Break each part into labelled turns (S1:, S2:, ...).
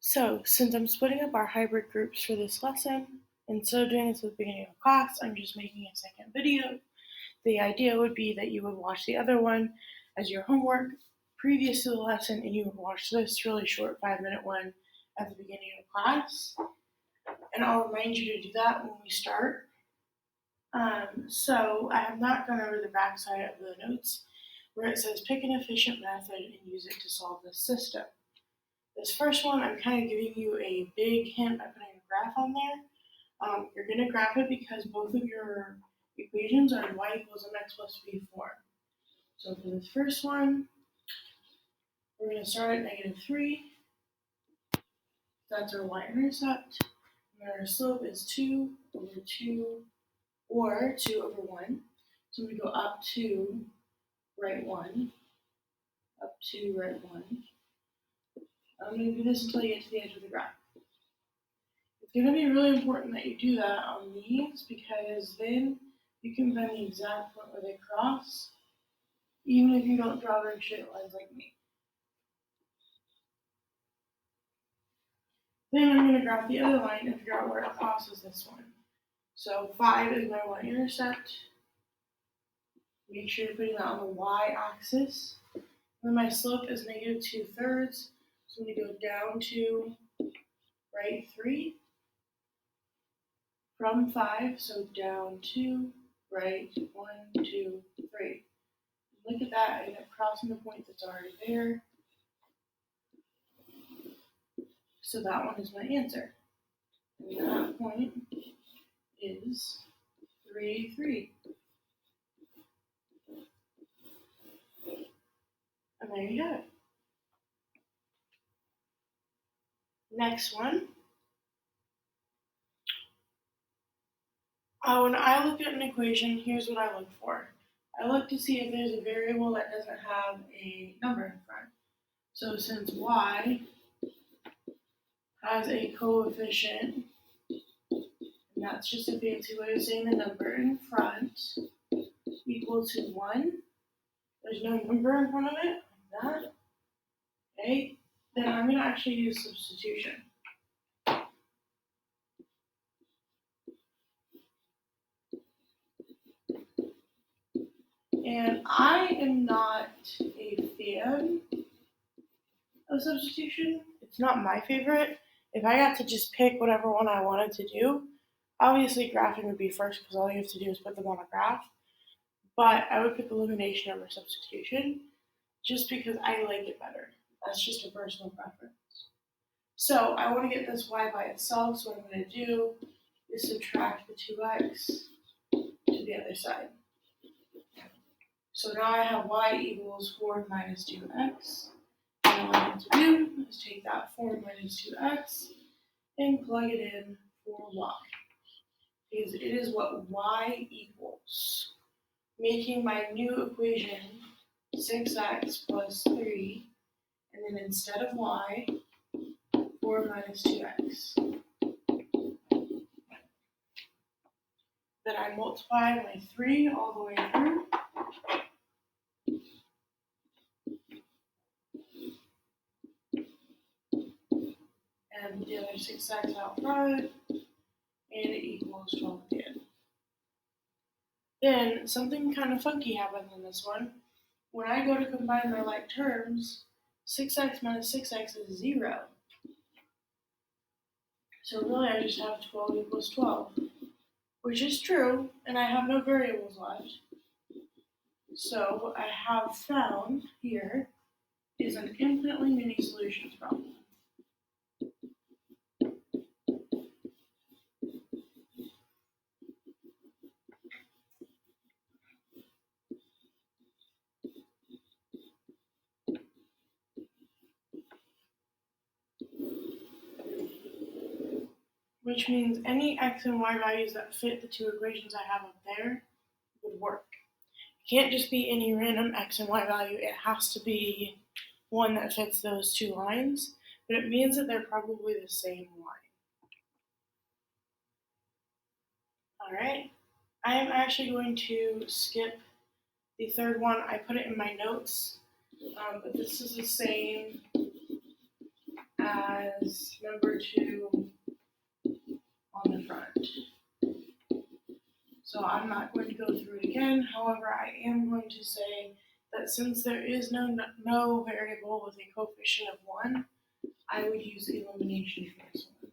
S1: So, since I'm splitting up our hybrid groups for this lesson, instead of doing this at the beginning of class, I'm just making a second video. The idea would be that you would watch the other one as your homework previous to the lesson, and you would watch this really short 5-minute one at the beginning of class. And I'll remind you to do that when we start. So I have not gone over the backside of the notes where it says pick an efficient method and use it to solve this system. This first one, I'm kind of giving you a big hint by putting a graph on there. You're going to graph it because both of your equations are in y equals mx plus b form. So for this first one, we're going to start at -3. That's our y-intercept. And our slope is 2 over 2, or 2 over 1. So we go up to right 1, up to right 1. I'm going to do this until you get to the edge of the graph. It's going to be really important that you do that on these because then you can find the exact point where they cross, even if you don't draw very straight lines like me. Then I'm going to graph the other line and figure out where it crosses this one. So 5 is my y-intercept. Make sure you're putting that on the y-axis. And then my slope is -2/3. So I'm going to go down to right 3 from 5. So down 2, right 1, 2, 3. Look at that, I end up crossing the point that's already there. So that one is my answer. And that point is 3, 3. And there you have it. Next one. When I look at an equation, here's what I look for. I look to see if there's a variable that doesn't have a number in front. So since y has a coefficient, and that's just a fancy way of saying the number in front, equal to 1, there's no number in front of it, like that, okay, then I'm going to actually use substitution. And I am not a fan of substitution. It's not my favorite. If I got to just pick whatever one I wanted to do, obviously graphing would be first because all you have to do is put them on a graph. But I would pick elimination over substitution just because I like it better. That's just a personal preference. So I want to get this y by itself, so what I'm going to do is subtract the 2x to the other side. So now I have y equals 4 minus 2x. And all I have to do is take that 4 minus 2x and plug it in for y. Because it is what y equals. Making my new equation 6x plus 3, and then instead of y, 4 minus 2x. Then I multiply my 3 all the way through. And the other 6x out front, and it equals 12 at the end. Then something kind of funky happens in this one. When I go to combine my like terms, 6x minus 6x is 0. So really I just have 12 equals 12, which is true, and I have no variables left. So what I have found here is an infinitely many solutions problem. Which means any x and y values that fit the two equations I have up there would work. It can't just be any random x and y value, it has to be one that fits those two lines, but it means that they're probably the same line. Alright, I am actually going to skip the third one. I put it in my notes, but this is the same as number 2 on the front. So I'm not going to go through it again. However, I am going to say that since there is no variable with a coefficient of 1, I would use elimination for this one.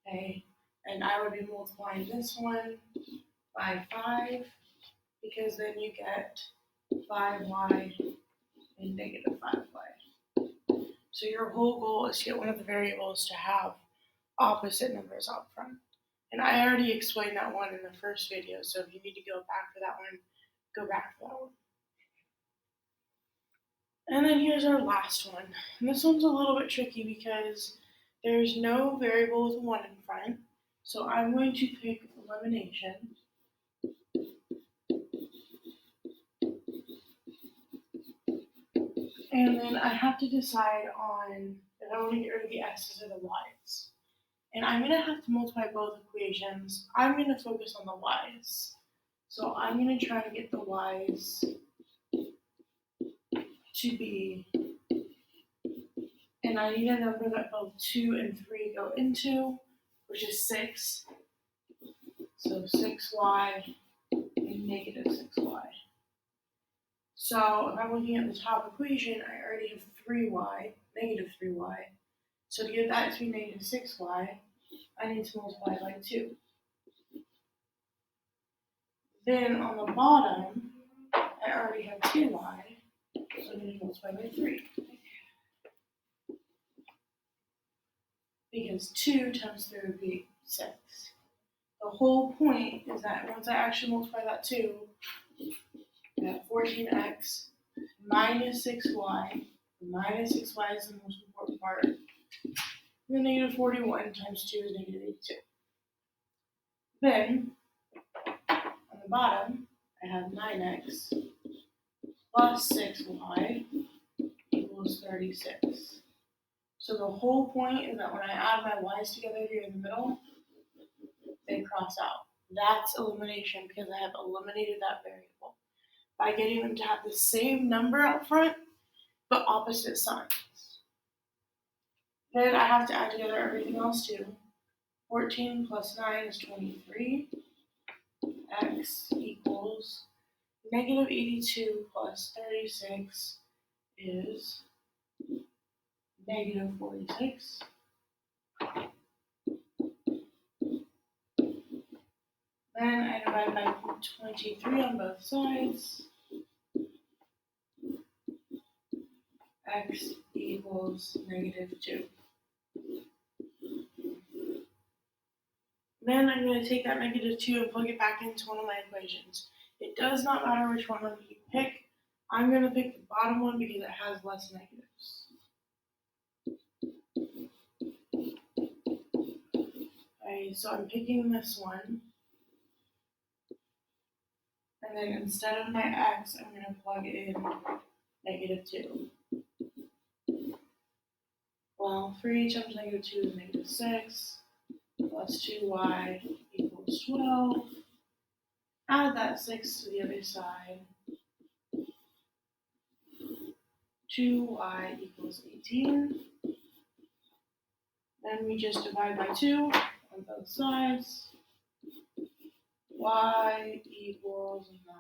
S1: Okay, and I would be multiplying this one by 5, because then you get 5y and negative 5y. So your whole goal is to get one of the variables to have opposite numbers out front. And I already explained that one in the first video, so if you need to go back for that one, go back for that one. And then here's our last one. And this one's a little bit tricky because there's no variable with 1 in front. So I'm going to pick elimination. And then I have to decide on if I want to get rid of the x's or the y's. And I'm going to have to multiply both equations. I'm going to focus on the y's. So I'm going to try to get the y's to be, and I need a number that both 2 and 3 go into, which is 6. So 6y and negative 6y. So if I'm looking at the top equation, I already have 3y, negative 3y. So to get that to be negative 6y, I need to multiply by 2. Then on the bottom, I already have 2y, so I need to multiply by 3. Because 2 times 3 would be 6. The whole point is that once I actually multiply that 2, I have 14x minus 6y. Minus 6y is the most important part. And then negative 41 times 2 is negative 82. Then, on the bottom, I have 9x plus 6y equals 36. So the whole point is that when I add my y's together here in the middle, they cross out. That's elimination because I have eliminated that variable by getting them to have the same number out front, but opposite signs. Then I have to add together everything else too. 14 plus 9 is 23. X equals negative 82 plus 36 is negative 46. Then I divide by 23 on both sides. X equals negative 2. Then I'm going to take that negative 2 and plug it back into one of my equations. It does not matter which one you pick. I'm going to pick the bottom one because it has less negatives. Okay, so I'm picking this one. And then instead of my x, I'm going to plug in negative 2. Well, 3 times negative 2 is negative 6, plus 2y equals 12. Add that 6 to the other side. 2y equals 18. Then we just divide by 2 on both sides. Y equals 9.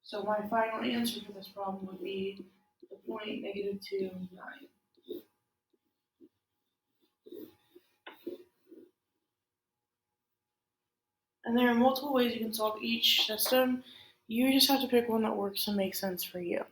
S1: So my final answer for this problem would be the point negative 2, 9. And there are multiple ways you can solve each system. You just have to pick one that works and makes sense for you.